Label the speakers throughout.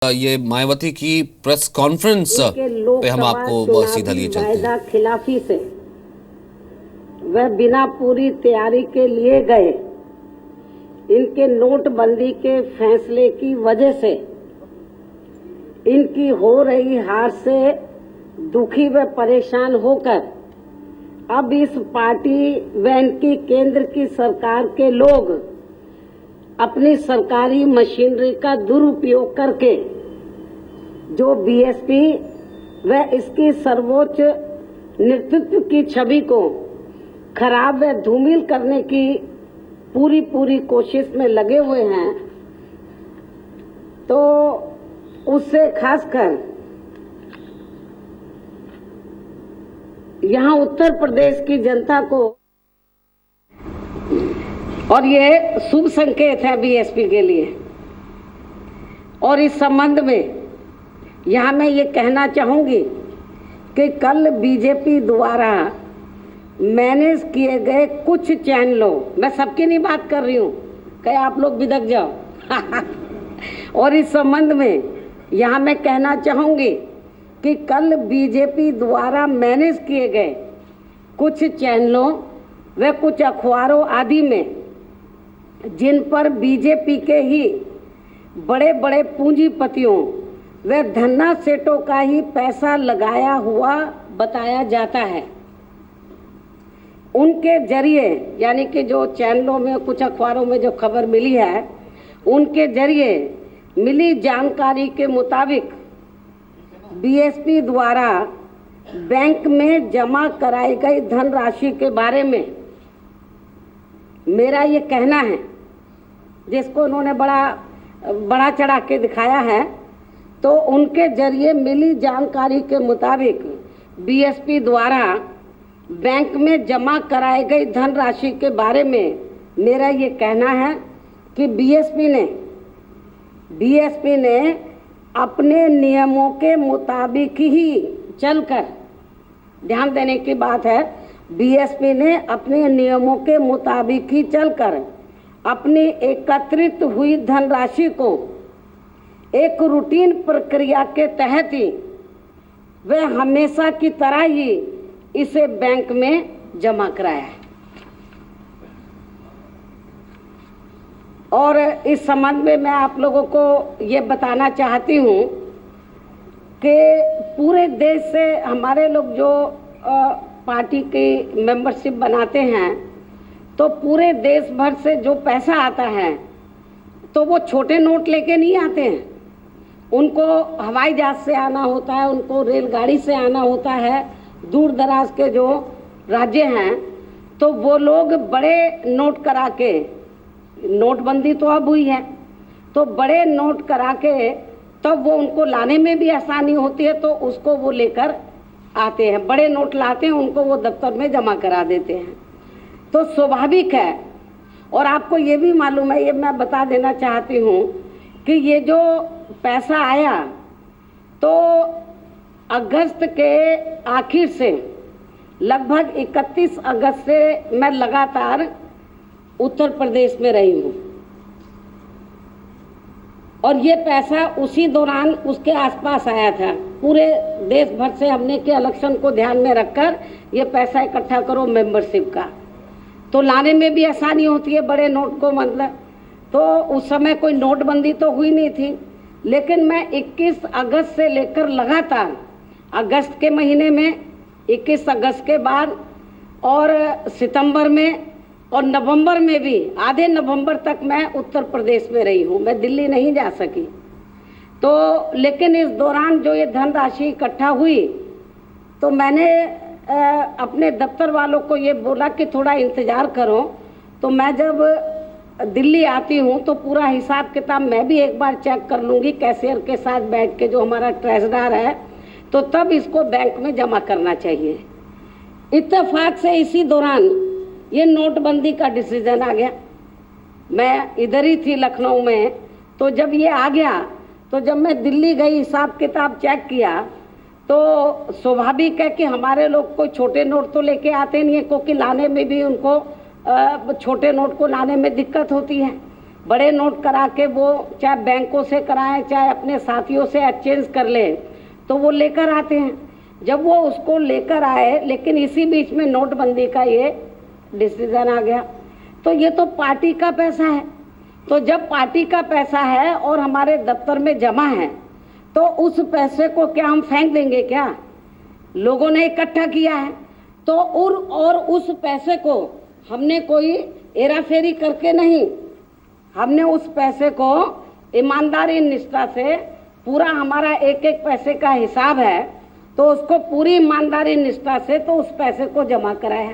Speaker 1: ये मायावती की press conference पे हम आपको सीधा लिए चलते हैं।
Speaker 2: खिलाफी से वह बिना पूरी तैयारी के लिए गए। इनके नोटबंदी के फैसले की वजह से इनकी हो रही हार से दुखी व परेशान होकर अब इस पार्टी व इनकी केंद्र की सरकार के लोग अपनी सरकारी मशीनरी का दुरुपयोग करके जो बीएसपी व इसकी सर्वोच्च नेतृत्व की छवि को खराब व धूमिल करने की पूरी कोशिश में लगे हुए हैं, तो उससे खासकर यहाँ उत्तर प्रदेश की जनता को, और ये शुभ संकेत है बीएसपी के लिए। और इस संबंध में यहाँ मैं ये कहना चाहूंगी कि कल बीजेपी द्वारा मैनेज किए गए कुछ चैनलों, मैं सबकी नहीं बात कर रही हूँ कि आप लोग बिदक जाओ और इस संबंध में यहाँ मैं कहना चाहूंगी कि कल बीजेपी द्वारा मैनेज किए गए कुछ चैनलों व कुछ अखबारों आदि में जिन पर बीजेपी के ही बड़े बड़े पूंजीपतियों व धन्ना सेठों का ही पैसा लगाया हुआ बताया जाता है, उनके जरिए, यानी कि जो चैनलों में कुछ अखबारों में जो खबर मिली है, उनके जरिए मिली जानकारी के मुताबिक बीएसपी द्वारा बैंक में जमा कराई गई धनराशि के बारे में मेरा ये कहना है, जिसको उन्होंने बड़ा चढ़ा के दिखाया है, तो उनके जरिए मिली जानकारी के मुताबिक बीएसपी द्वारा बैंक में जमा कराई गई धनराशि के बारे में मेरा ये कहना है कि बीएसपी ने अपने नियमों के मुताबिक ही चलकर, ध्यान देने की बात है, बीएसपी ने अपने नियमों के मुताबिक ही चलकर अपनी एकत्रित हुई धनराशि को एक रूटीन प्रक्रिया के तहत ही वह हमेशा की तरह ही इसे बैंक में जमा कराया है। और इस संबंध में मैं आप लोगों को ये बताना चाहती हूँ कि पूरे देश से हमारे लोग जो पार्टी की मेंबरशिप बनाते हैं, तो पूरे देश भर से जो पैसा आता है तो वो छोटे नोट लेके नहीं आते हैं, उनको हवाई जहाज से आना होता है, उनको रेलगाड़ी से आना होता है। दूर दराज के जो राज्य हैं तो वो लोग बड़े नोट करा के, नोटबंदी तो अब हुई है, तो बड़े नोट करा के तब वो उनको लाने में भी आसानी होती है, तो उसको वो लेकर आते हैं, बड़े नोट लाते हैं, उनको वो दफ्तर में जमा करा देते हैं। तो स्वाभाविक है, और आपको ये भी मालूम है, ये मैं बता देना चाहती हूँ कि ये जो पैसा आया तो अगस्त के आखिर से लगभग 31 अगस्त से मैं लगातार उत्तर प्रदेश में रही हूँ, और ये पैसा उसी दौरान उसके आसपास आया था। पूरे देश भर से हमने के इलेक्शन को ध्यान में रखकर ये पैसा इकट्ठा करो मेंबरशिप का, तो लाने में भी आसानी होती है बड़े नोट को, मतलब तो उस समय कोई नोटबंदी तो हुई नहीं थी, लेकिन मैं 21 अगस्त से लेकर लगातार अगस्त के महीने में, 21 अगस्त के बाद और सितंबर में और नवंबर में भी, आधे नवंबर तक मैं उत्तर प्रदेश में रही हूँ, मैं दिल्ली नहीं जा सकी। तो लेकिन इस दौरान जो ये धनराशि इकट्ठा हुई तो मैंने अपने दफ्तर वालों को ये बोला कि थोड़ा इंतज़ार करो। तो मैं जब दिल्ली आती हूँ तो पूरा हिसाब किताब मैं भी एक बार चेक कर लूँगी कैशियर के साथ बैठ के, जो हमारा ट्रेजरर है, तो तब इसको बैंक में जमा करना चाहिए। इत्तेफाक से इसी दौरान ये नोटबंदी का डिसीजन आ गया। मैं इधर ही थी लखनऊ में, तो जब ये आ गया तो जब मैं दिल्ली गई, हिसाब किताब चेक किया, तो स्वाभाविक है कि हमारे लोग कोई छोटे नोट तो लेके आते नहीं है, क्योंकि लाने में भी उनको छोटे नोट को लाने में दिक्कत होती है। बड़े नोट करा के वो चाहे बैंकों से कराएं चाहे अपने साथियों से एक्सचेंज कर ले, तो वो लेकर आते हैं। जब वो उसको लेकर आए, लेकिन इसी बीच में नोटबंदी का ये डिसीजन आ गया, तो ये तो पार्टी का पैसा है। तो जब पार्टी का पैसा है और हमारे दफ्तर में जमा है, तो उस पैसे को क्या हम फेंक देंगे क्या? लोगों ने इकट्ठा किया है, तो और उस पैसे को हमने कोई हेराफेरी करके नहीं, हमने उस पैसे को ईमानदारी निष्ठा से, पूरा हमारा एक एक पैसे का हिसाब है, तो उसको पूरी ईमानदारी निष्ठा से तो उस पैसे को जमा कराया।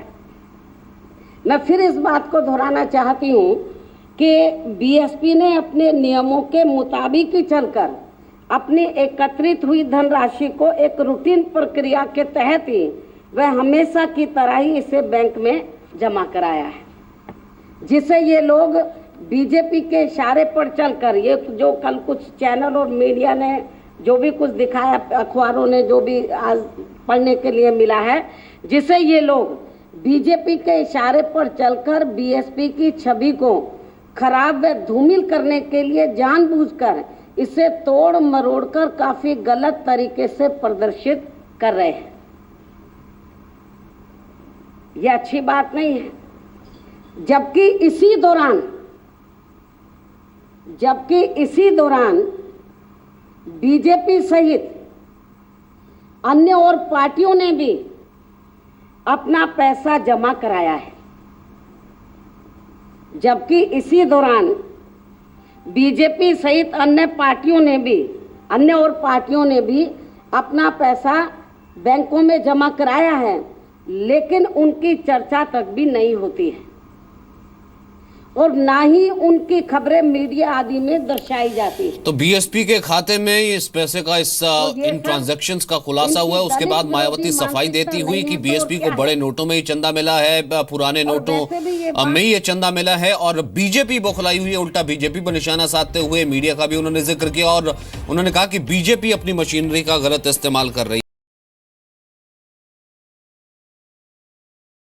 Speaker 2: मैं फिर इस बात को दोहराना चाहती हूँ कि बीएसपी ने अपने नियमों के मुताबिक ही चलकर अपनी एकत्रित हुई धनराशि को एक रूटीन प्रक्रिया के तहत ही वह हमेशा की तरह ही इसे बैंक में जमा कराया है, जिसे ये लोग बीजेपी के इशारे पर चलकर, ये जो कल कुछ चैनल और मीडिया ने जो भी कुछ दिखाया, अखबारों ने जो भी आज पढ़ने के लिए मिला है, जिसे ये लोग बीजेपी के इशारे पर चलकर बीएसपी की छवि को खराब व धूमिल करने के लिए जानबूझकर इसे तोड़ मरोड़कर काफी गलत तरीके से प्रदर्शित कर रहे हैं। यह अच्छी बात नहीं है। जबकि इसी दौरान बीजेपी सहित अन्य और पार्टियों ने भी अपना पैसा जमा कराया है। जबकि इसी दौरान बीजेपी सहित अन्य और पार्टियों ने भी अपना पैसा बैंकों में जमा कराया है, लेकिन उनकी चर्चा तक भी नहीं होती है और ना ही उनकी खबरें मीडिया आदि में दर्शाई जाती है।
Speaker 1: तो बीएसपी के खाते में इस पैसे का इन ट्रांजैक्शंस का खुलासा हुआ है। उसके बाद मायावती सफाई देती हुई कि बीएसपी को बड़े नोटों में ही चंदा मिला है, पुराने नोटों में ही ये चंदा मिला है, और बीजेपी बौखलाई हुई है। उल्टा बीजेपी पर निशाना साधते हुए मीडिया का भी उन्होंने जिक्र किया और उन्होंने कहा कि बीजेपी अपनी मशीनरी का गलत इस्तेमाल कर रही है।